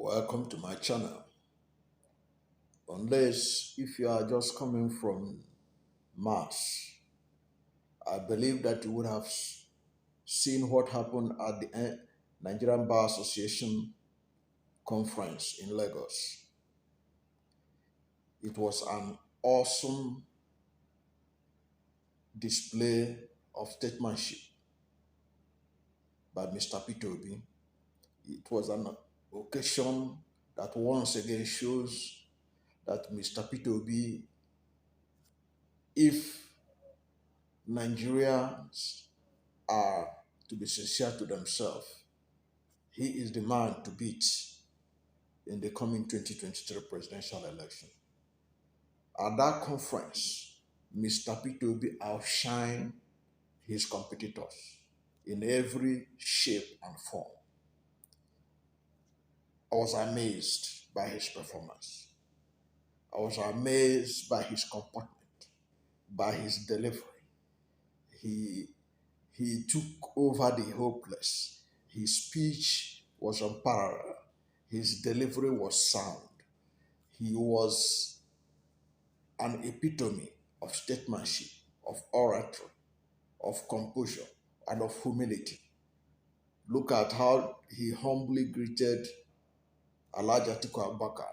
Welcome to my channel. Unless if you are just coming from Mars, I believe that you would have seen what happened at the Nigerian Bar Association conference in Lagos. It was an awesome display of statesmanship by Mr. Peterobi. It was an occasion that once again shows that Mr. Peterobi, if Nigerians are to be sincere to themselves, he is the man to beat in the coming 2023 presidential election. At that conference, Mr. P2B outshined his competitors in every shape and form. I was amazed by his performance. I was amazed by his comportment, by his delivery. He took over the whole place. His speech was unparalleled. His delivery was sound. He was an epitome of statesmanship, of oratory, of composure, and of humility. Look at how he humbly greeted Alhaji Atiku Abubakar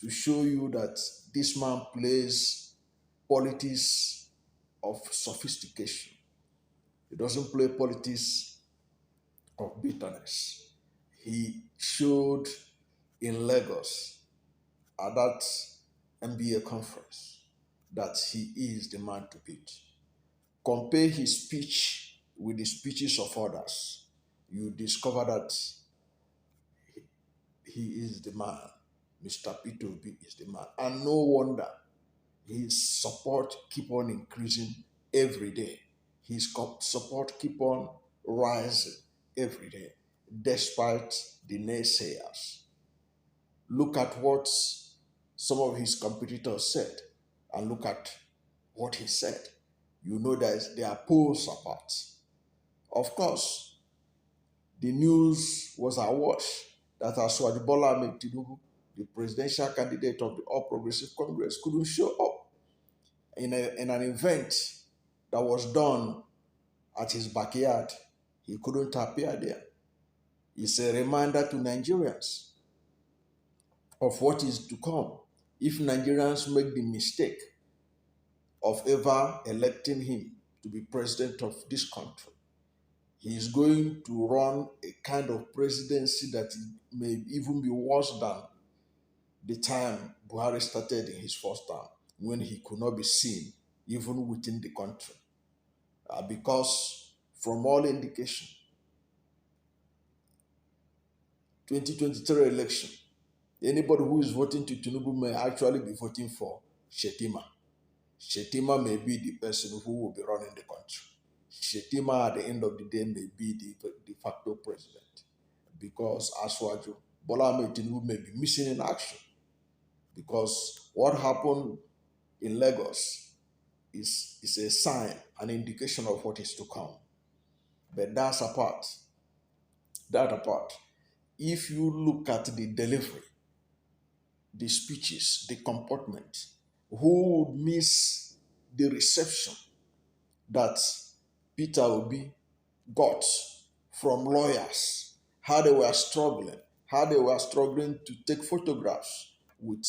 to show you that this man plays politics of sophistication. He doesn't play politics of bitterness. He showed in Lagos at that MBA conference that he is the man to beat. Compare his speech with the speeches of others. You discover that he is the man. Mr. P2B is the man. And no wonder his support keep on increasing every day. His support keep on rising every day, despite the naysayers. Look at what some of his competitors said, and look at what he said. You know that they are poles apart. Of course, the news was awash that Asiwaju Bola Tinubu, the presidential candidate of the All Progressive Congress, couldn't show up in an event that was done at his backyard. He couldn't appear there. It's a reminder to Nigerians of what is to come if Nigerians make the mistake of ever electing him to be president of this country. He is going to run a kind of presidency that may even be worse than the time Buhari started in his first term, when he could not be seen even within the country. Because from all indication, 2023 election, anybody who is voting to Tinubu may actually be voting for Shettima. Shettima may be the person who will be running the country. Shettima, at the end of the day, may be the de facto president, because Asiwaju Bola Tinubu may be missing in action, because what happened in Lagos is a sign, an indication of what is to come. But that's apart. That apart. If you look at the delivery, the speeches, the comportment, who would miss the reception that Peter Obi got from lawyers, how they were struggling to take photographs with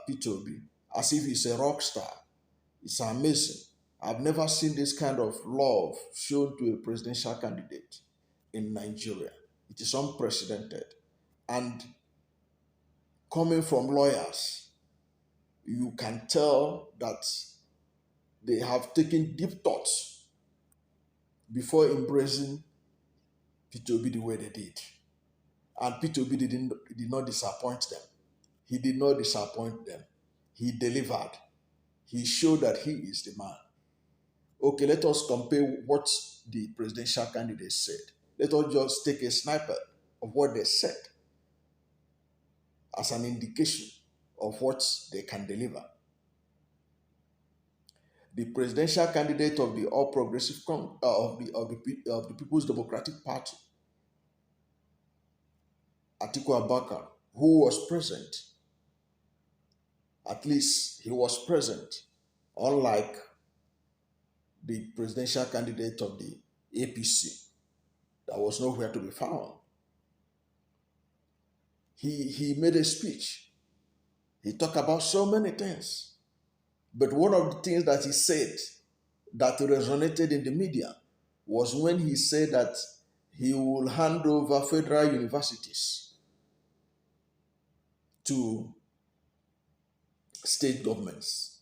Peter Obi, as if he's a rock star. It's amazing. I've never seen this kind of love shown to a presidential candidate in Nigeria. It is unprecedented. And coming from lawyers, you can tell that they have taken deep thoughts before embracing P2B the way they did. And P2B did not disappoint them. He did not disappoint them. He delivered. He showed that he is the man. Okay, let us compare what the presidential candidates said. Let us just take a snippet of what they said as an indication of what they can deliver. The presidential candidate of the All Progressive of the People's Democratic Party Atiku Abubakar, who was present, at least he was present, unlike the presidential candidate of the APC that was nowhere to be found. He made a speech. He talked about so many things. But one of the things that he said that resonated in the media was when he said that he will hand over federal universities to state governments.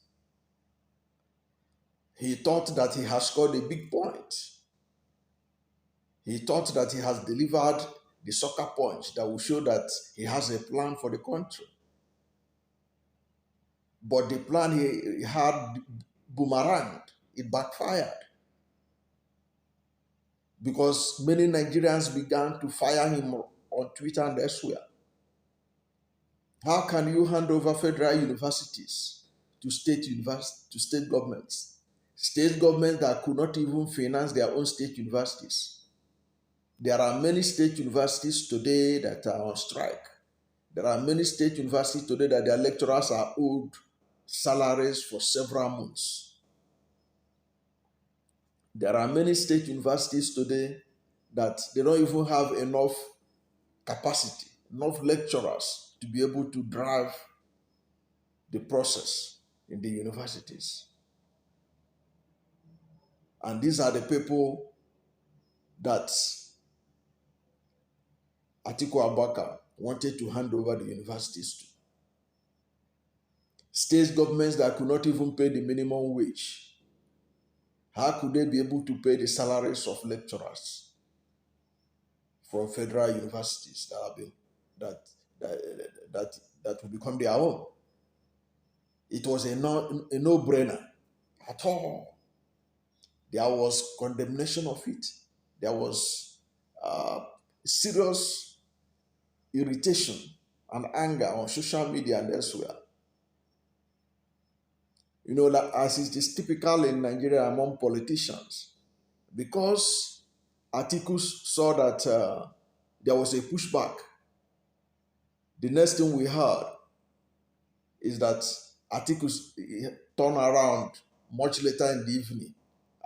He thought that he has scored a big point. He thought that he has delivered the soccer punch that will show that he has a plan for the country. But the plan he had boomeranged, it backfired. Because many Nigerians began to fire him on Twitter and elsewhere. How can you hand over federal universities to state governments? State governments that could not even finance their own state universities. There are many state universities today that are on strike. There are many state universities today that their lecturers are owed salaries for several months. There are many state universities today that they don't even have enough capacity, enough lecturers to be able to drive the process in the universities. And these are the people that Atiku Abubakar wanted to hand over the universities to. State governments that could not even pay the minimum wage. How could they be able to pay the salaries of lecturers from federal universities that have been that will become their own? It was a no-brainer at all. There was condemnation of it. There was serious irritation and anger on social media and elsewhere. You know, like, as it is typical in Nigeria among politicians, because Atiku saw that there was a pushback, the next thing we heard is that Atiku turned around much later in the evening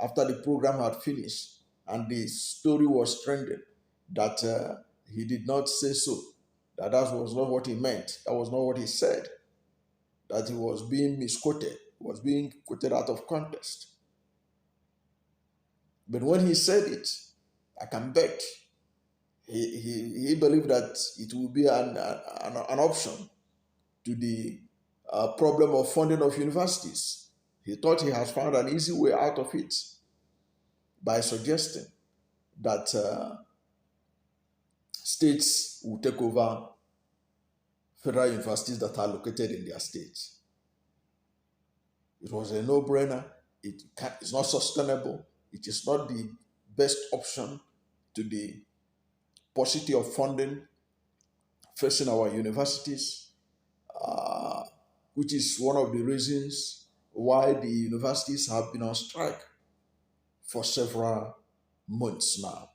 after the program had finished and the story was trending that he did not say so, that was not what he meant, that was not what he said, that he was being misquoted, was being quoted out of context. But when he said it, I can bet he believed that it will be an option to the problem of funding of universities. He thought he has found an easy way out of it by suggesting that states will take over federal universities that are located in their states. It was a no-brainer. It's not sustainable. It is not the best option to the paucity of funding facing our universities, which is one of the reasons why the universities have been on strike for several months now.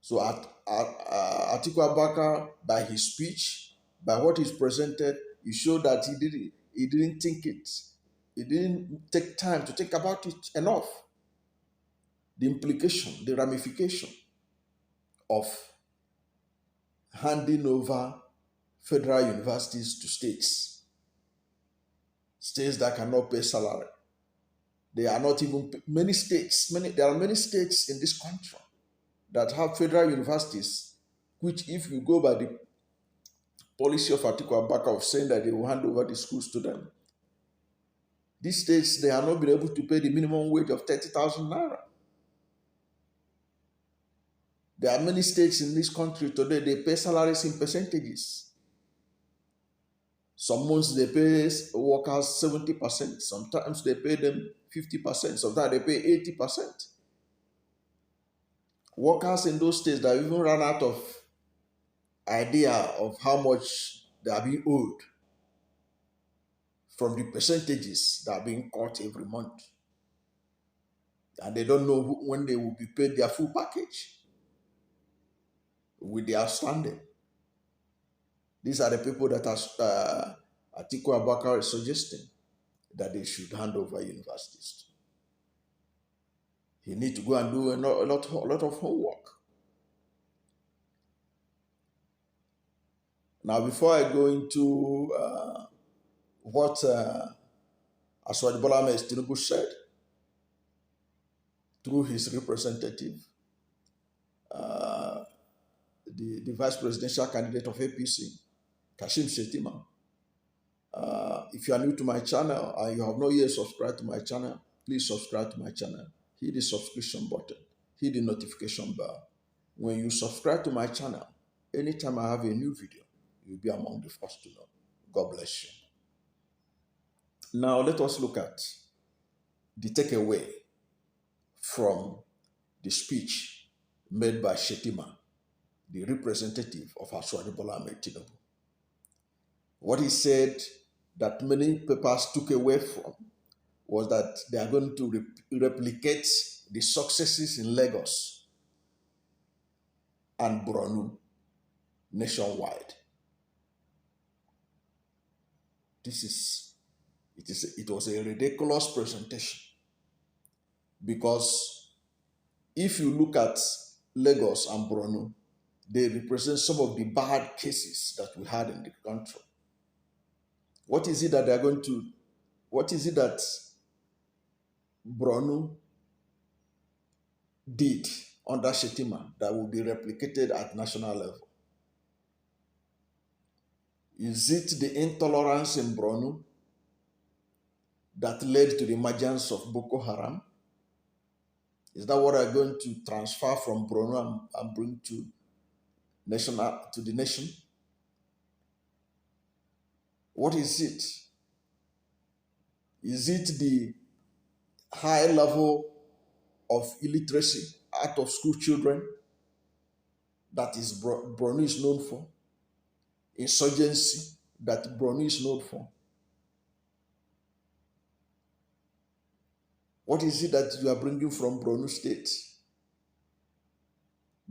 So Atiku Abubakar, by his speech, by what he's presented, he showed that he didn't think it. He didn't take time to think about it enough. The implication, the ramification of handing over federal universities to states that cannot pay salary. They are not even many states. There are many states in this country that have federal universities, which, if you go by the policy of Atiku Abubakar of saying that they will hand over the schools to them, these states, they have not been able to pay the minimum wage of 30,000 naira. There are many states in this country today, they pay salaries in percentages. Some months they pay workers 70%, sometimes they pay them 50%, sometimes they pay 80%. Workers in those states that even run out of idea of how much they are being owed from the percentages that are being cut every month. And they don't know when they will be paid their full package. with the outstanding. These are the people that Atiku Abubakar is suggesting that they should hand over universities to. He need to go and do a lot of homework. Now, before I go into what Asiwaju Bola Tinubu said through his representative, the vice presidential candidate of APC, Kashim Shettima. If you are new to my channel and you have not yet subscribed to my channel, please subscribe to my channel. Hit the subscription button. Hit the notification bell. When you subscribe to my channel, anytime I have a new video, you'll be among the first to know. God bless you. Now let us look at the takeaway from the speech made by Shettima, the representative of Asiwaju Bola Tinubu. What he said that many papers took away from was that they are going to replicate the successes in Lagos and Borno nationwide. It was a ridiculous presentation, because if you look at Lagos and Borno, they represent some of the bad cases that we had in the country. What is it that Borno did under Shettima that will be replicated at national level? Is it the intolerance in Borno that led to the emergence of Boko Haram? Is that what are going to transfer from Borno and bring to the nation? What is it? Is it the high level of illiteracy out of school children that is Borno is known for? Insurgency that Borno is known for? What is it that you are bringing from Borno State?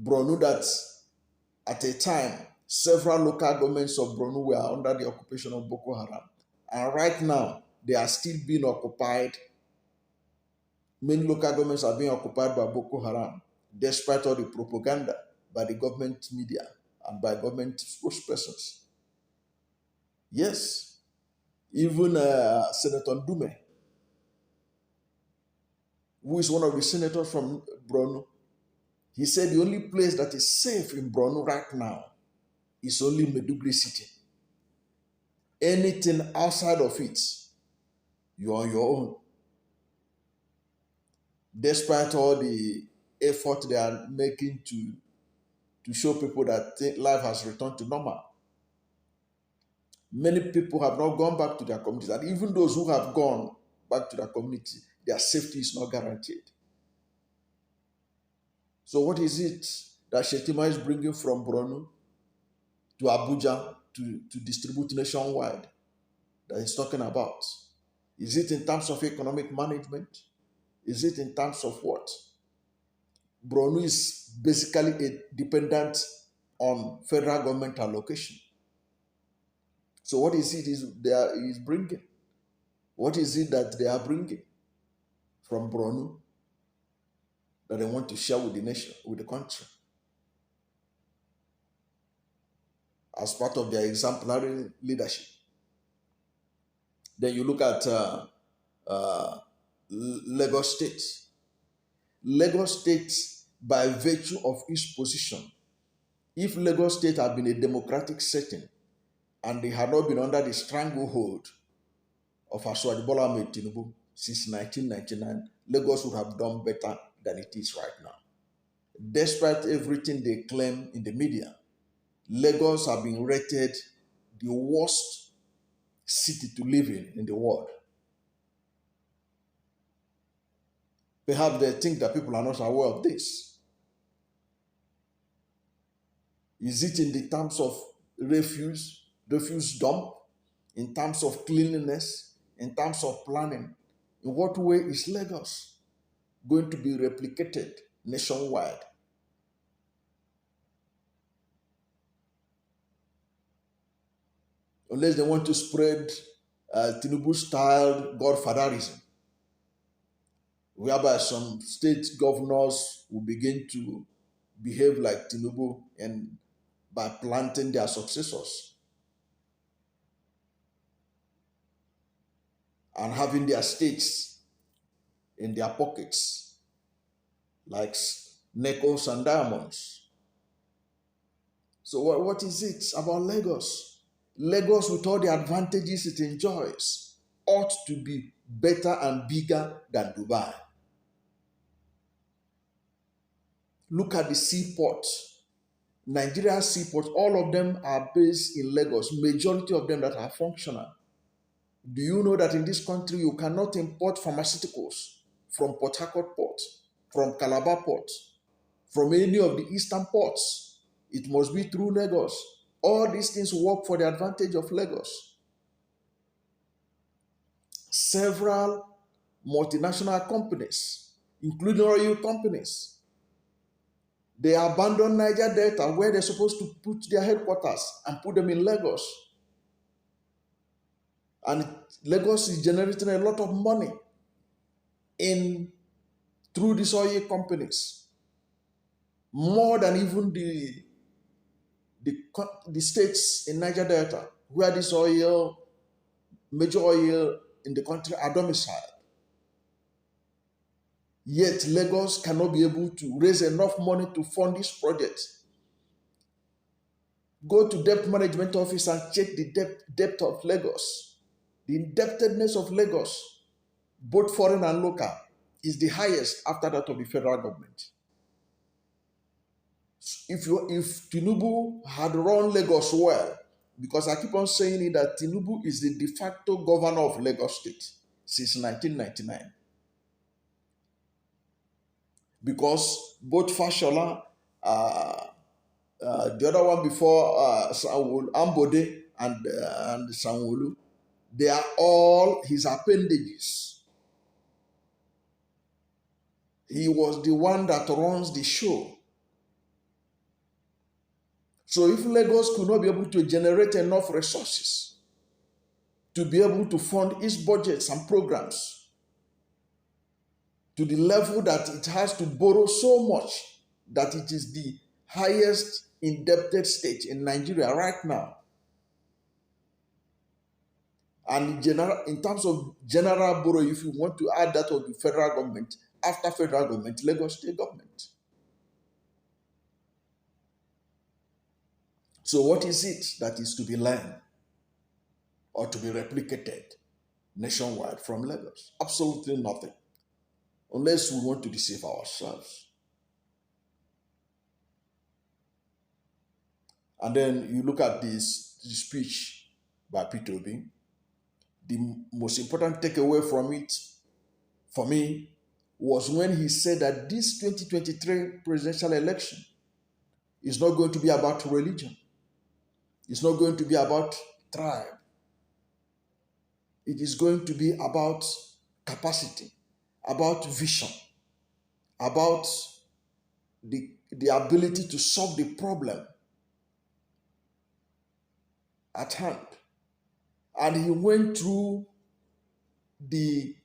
Borno that at a time, several local governments of Borno were under the occupation of Boko Haram. And right now, they are still being occupied. Many local governments are being occupied by Boko Haram, despite all the propaganda by the government media and by government spokespersons. Yes, even Senator Ndume, who is one of the senators from Borno, he said the only place that is safe in Borno right now is only Maiduguri City. Anything outside of it, you're on your own. Despite all the effort they are making to show people that life has returned to normal, many people have not gone back to their communities. And even those who have gone back to their community, their safety is not guaranteed. So what is it that Shettima is bringing from Borno to Abuja to distribute nationwide that he's talking about? Is it in terms of economic management? Is it in terms of what? Borno is basically dependent on federal government allocation. So what is it he's bringing? What is it that they are bringing from Borno that they want to share with the nation, with the country, as part of their exemplary leadership? Then you look at Lagos State. Lagos State, by virtue of its position, if Lagos State had been a democratic setting and they had not been under the stranglehold of Asiwaju Bola Tinubu since 1999, Lagos would have done better than it is right now. Despite everything they claim in the media, Lagos have been rated the worst city to live in the world. Perhaps they think that people are not aware of this. Is it in the terms of refuse dump, in terms of cleanliness, in terms of planning? In what way is Lagos going to be replicated nationwide? unless they want to spread Tinubu-style godfatherism, whereby some state governors will begin to behave like Tinubu and by planting their successors and having their states in their pockets like nickels and diamonds. So what is it about Lagos? Lagos, with all the advantages it enjoys, ought to be better and bigger than Dubai. Look at the seaport. Nigeria's seaport, all of them are based in Lagos, majority of them that are functional. Do you know that in this country you cannot import pharmaceuticals from Port Harcourt Port, from Calabar Port, from any of the eastern ports? It must be through Lagos. All these things work for the advantage of Lagos. Several multinational companies, including oil companies, they abandoned Niger Delta where they're supposed to put their headquarters and put them in Lagos. And Lagos is generating a lot of money through these oil companies, more than even the states in Niger Delta where this major oil in the country are domiciled. Yet Lagos cannot be able to raise enough money to fund this project. Go to debt management office and check the debt of Lagos. The indebtedness of Lagos, both foreign and local, is the highest after that of the federal government. If Tinubu had run Lagos well, because I keep on saying it that Tinubu is the de facto governor of Lagos State since 1999. Because both Fashola, the other one before Ambode and Sanwo-Olu, they are all his appendages. He was the one that runs the show. So if Lagos could not be able to generate enough resources to be able to fund its budgets and programs to the level that it has to borrow so much that it is the highest indebted state in Nigeria right now, and in terms of general borrow, if you want to add that of the federal government, after federal government, Lagos state government. So what is it that is to be learned or to be replicated nationwide from Lagos? Absolutely nothing, unless we want to deceive ourselves. And then you look at this speech by peterobi. The most important takeaway from it, for me, was when he said that this 2023 presidential election is not going to be about religion. It's not going to be about tribe. It is going to be about capacity, about vision, about the ability to solve the problem at hand. And he went through the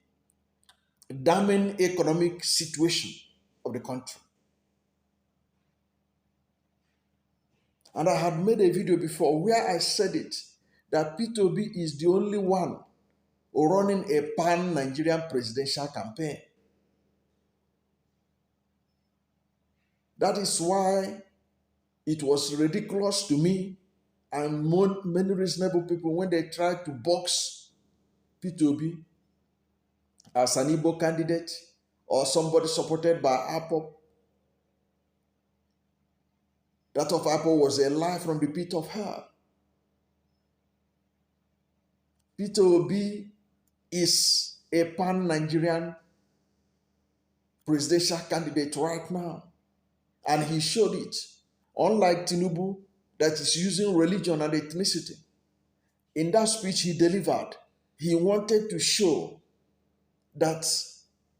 damning economic situation of the country. And I had made a video before where I said it, that peterobi is the only one running a pan-Nigerian presidential campaign. That is why it was ridiculous to me and many reasonable people when they tried to box peterobi as an Igbo candidate or somebody supported by Apple. That of Apple was a lie from the pit of hell. peterobi is a pan-Nigerian presidential candidate right now. And he showed it. Unlike Tinubu, that is using religion and ethnicity. In that speech he delivered, he wanted to show that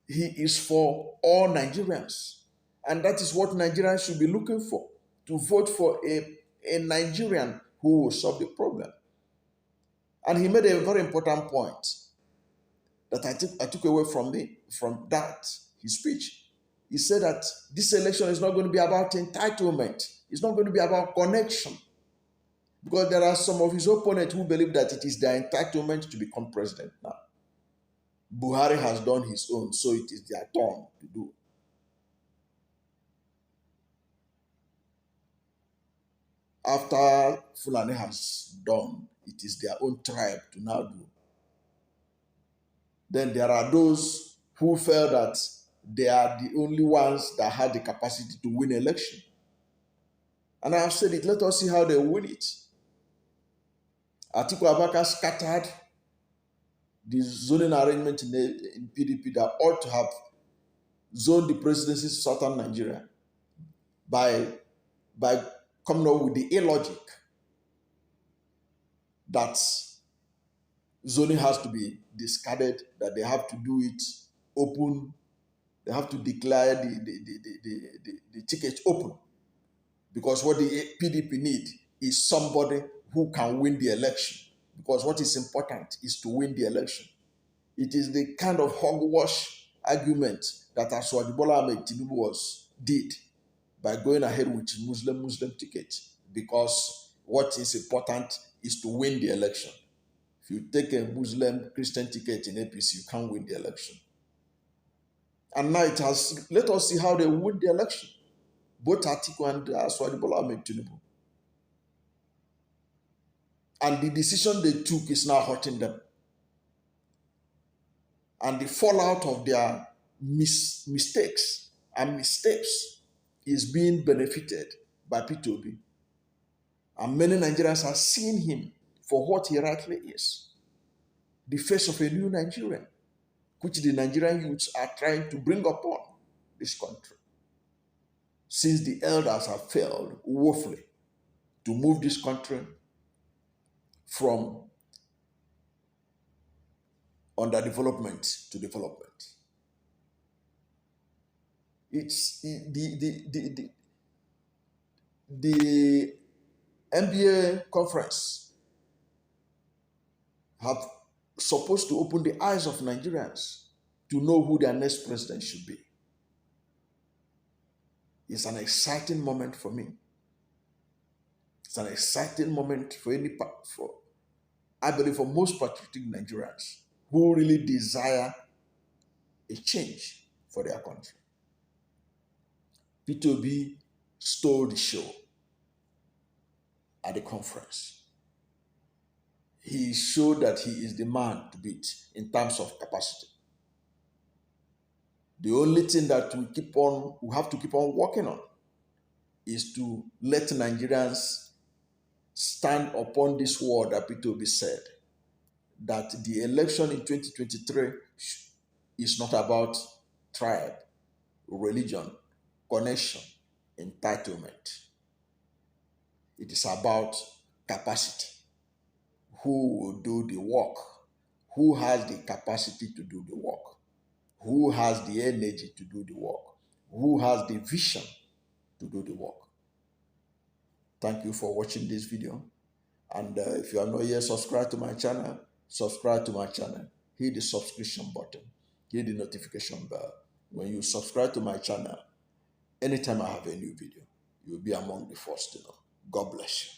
he is for all Nigerians. And that is what Nigerians should be looking for, to vote for a Nigerian who will solve the problem. And he made a very important point that I took away from that, his speech. He said that this election is not going to be about entitlement. It's not going to be about connection. Because there are some of his opponents who believe that it is their entitlement to become president now. Buhari has done his own, so it is their turn to do. After Fulani has done, it is their own tribe to now do. Then there are those who felt that they are the only ones that had the capacity to win election. And I have said it, let us see how they win it. Atiku Abubakar scattered the zoning arrangement in PDP that ought to have zoned the presidency to southern Nigeria by coming up with the illogic that zoning has to be discarded, that they have to do it open, they have to declare the ticket open. Because what the PDP need is somebody who can win the election. Because what is important is to win the election. It is the kind of hogwash argument that Asiwaju Bola Tinubu did by going ahead with Muslim ticket. Because what is important is to win the election. If you take a Muslim Christian ticket in APC, you can't win the election. And now it has, let us see how they win the election. Both Atiku and Asiwaju Bola Tinubu. And the decision they took is now hurting them. And the fallout of their mistakes and missteps is being benefited by peterobi. And many Nigerians are seeing him for what he rightly is. The face of a new Nigerian, which the Nigerian youths are trying to bring upon this country. Since the elders have failed woefully to move this country from underdevelopment to development. It's the NBA conference have supposed to open the eyes of Nigerians to know who their next president should be. It's an exciting moment for me. It's an exciting moment for I believe for most patriotic Nigerians who really desire a change for their country. peterobi stole the show at the conference. He showed that he is the man to beat in terms of capacity. The only thing that we have to keep on working on is to let Nigerians stand upon this word that peterobi said, that the election in 2023 is not about tribe, religion, connection, entitlement. It is about capacity. Who will do the work? Who has the capacity to do the work? Who has the energy to do the work? Who has the vision to do the work? Thank you for watching this video. And if you are not yet subscribed to my channel, subscribe to my channel. Hit the subscription button. Hit the notification bell. When you subscribe to my channel, anytime I have a new video, you'll be among the first to know. God bless you.